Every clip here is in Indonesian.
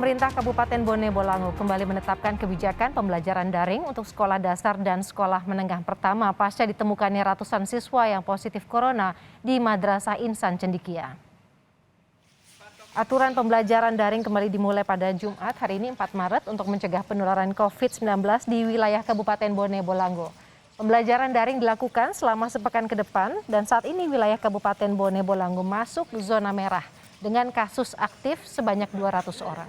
Pemerintah Kabupaten Bone Bolango kembali menetapkan kebijakan pembelajaran daring untuk sekolah dasar dan sekolah menengah pertama pasca ditemukannya ratusan siswa yang positif corona di Madrasah Insan Cendikia. Aturan pembelajaran daring kembali dimulai pada Jumat hari ini 4 Maret untuk mencegah penularan COVID-19 di wilayah Kabupaten Bone Bolango. Pembelajaran daring dilakukan selama sepekan ke depan dan saat ini wilayah Kabupaten Bone Bolango masuk zona merah dengan kasus aktif sebanyak 200 orang.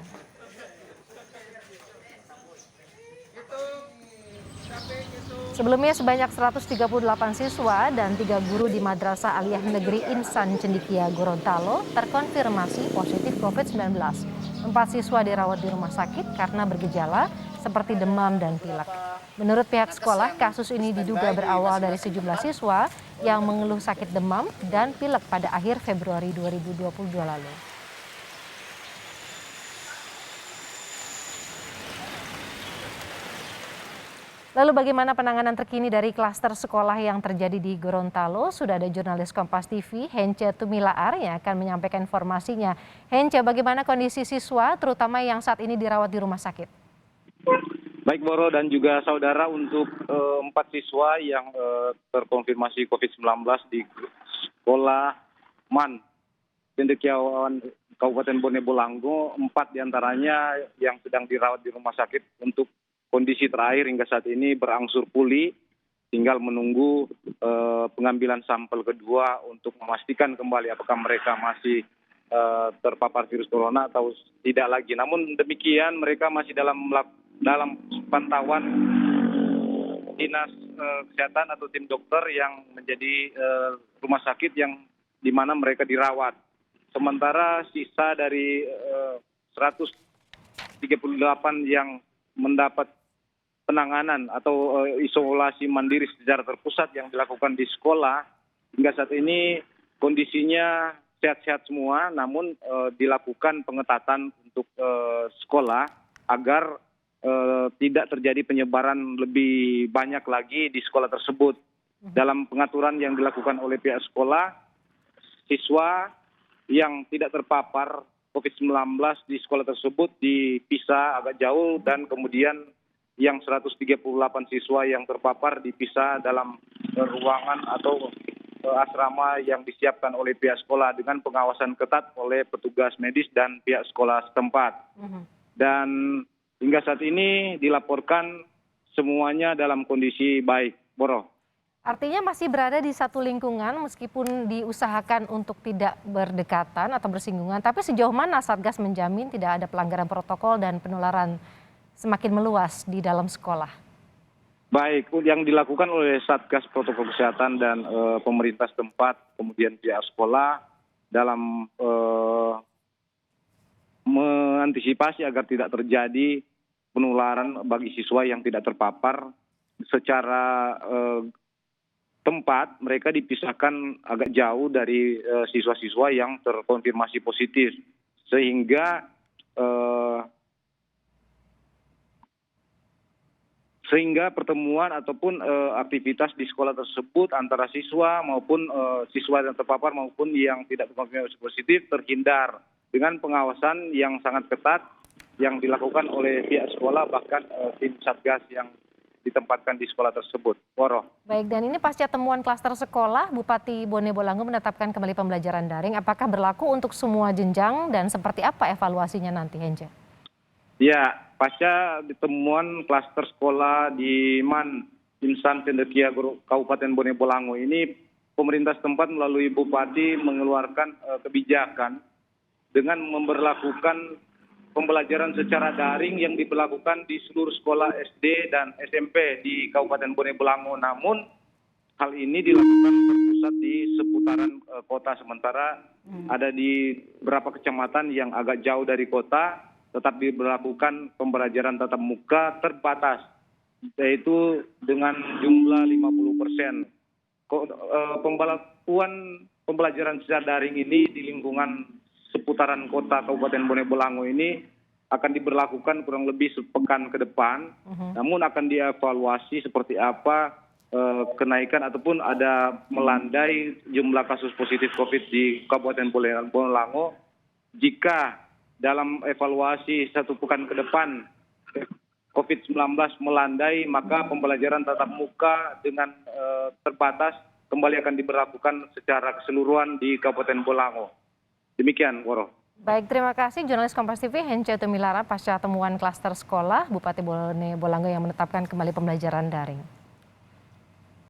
Sebelumnya sebanyak 138 siswa dan 3 guru di Madrasah Aliyah Negeri Insan Cendikia Gorontalo terkonfirmasi positif COVID-19. 4 siswa dirawat di rumah sakit karena bergejala seperti demam dan pilek. Menurut pihak sekolah, kasus ini diduga berawal dari sejumlah siswa yang mengeluh sakit demam dan pilek pada akhir Februari 2022 lalu. Lalu bagaimana penanganan terkini dari klaster sekolah yang terjadi di Gorontalo? Sudah ada jurnalis Kompas TV, Hence Tumilaar yang akan menyampaikan informasinya. Hence, bagaimana kondisi siswa terutama yang saat ini dirawat di rumah sakit? Baik Boro dan juga saudara, untuk 4 siswa yang terkonfirmasi COVID-19 di sekolah MAN Cendekiawan Kabupaten Bone Bolango, 4 diantaranya yang sedang dirawat di rumah sakit untuk kondisi terakhir hingga saat ini berangsur pulih, tinggal menunggu pengambilan sampel kedua untuk memastikan kembali apakah mereka masih terpapar virus corona atau tidak lagi. Namun demikian mereka masih dalam pantauan dinas kesehatan atau tim dokter yang menjadi rumah sakit yang di mana mereka dirawat. Sementara sisa dari 138 yang mendapat penanganan atau isolasi mandiri secara terpusat yang dilakukan di sekolah, hingga saat ini kondisinya sehat-sehat semua, namun dilakukan pengetatan untuk sekolah agar tidak terjadi penyebaran lebih banyak lagi di sekolah tersebut. Dalam pengaturan yang dilakukan oleh pihak sekolah, siswa yang tidak terpapar COVID-19 di sekolah tersebut dipisah agak jauh, dan kemudian yang 138 siswa yang terpapar dipisah dalam ruangan atau asrama yang disiapkan oleh pihak sekolah dengan pengawasan ketat oleh petugas medis dan pihak sekolah setempat. Dan hingga saat ini dilaporkan semuanya dalam kondisi baik, Boro. Artinya masih berada di satu lingkungan meskipun diusahakan untuk tidak berdekatan atau bersinggungan, tapi sejauh mana Satgas menjamin tidak ada pelanggaran protokol dan penularan semakin meluas di dalam sekolah? Baik, yang dilakukan oleh Satgas Protokol Kesehatan dan pemerintah setempat, kemudian pihak sekolah dalam mengantisipasi agar tidak terjadi penularan bagi siswa yang tidak terpapar. Secara tempat mereka dipisahkan agak jauh dari siswa-siswa yang terkonfirmasi positif, sehingga pertemuan ataupun aktivitas di sekolah tersebut antara siswa maupun siswa yang terpapar maupun yang tidak terkonfirmasi positif terhindar dengan pengawasan yang sangat ketat yang dilakukan oleh pihak sekolah, bahkan tim Satgas yang ditempatkan di sekolah tersebut. Boro. Baik, dan ini pasca temuan klaster sekolah, Bupati Bone Bolango menetapkan kembali pembelajaran daring. Apakah berlaku untuk semua jenjang dan seperti apa evaluasinya nanti, Hence? Ya, pasca ditemuan klaster sekolah di MAN Insan Cendekia Kabupaten Bone Bolango ini, pemerintah setempat melalui Bupati mengeluarkan kebijakan dengan memberlakukan pembelajaran secara daring yang diberlakukan di seluruh sekolah SD dan SMP di Kabupaten Bone Bolango. Namun hal ini dilakukan terpusat di seputaran kota, sementara ada di beberapa kecamatan yang agak jauh dari kota tetap diberlakukan pembelajaran tatap muka terbatas, yaitu dengan jumlah 50%. Pembelakuan pembelajaran secara daring ini di lingkungan seputaran kota Kabupaten Bone Bolango ini akan diberlakukan kurang lebih sepekan ke depan, namun akan dievaluasi seperti apa kenaikan ataupun ada melandai jumlah kasus positif COVID di Kabupaten Bolango. Jika dalam evaluasi 1 pekan ke depan COVID-19 melandai, maka pembelajaran tatap muka dengan terbatas kembali akan diberlakukan secara keseluruhan di Kabupaten Bolango. Demikian, Woro. Baik, terima kasih jurnalis Kompas TV Hence Tumilara pasca temuan klaster sekolah Bupati Bolango yang menetapkan kembali pembelajaran daring.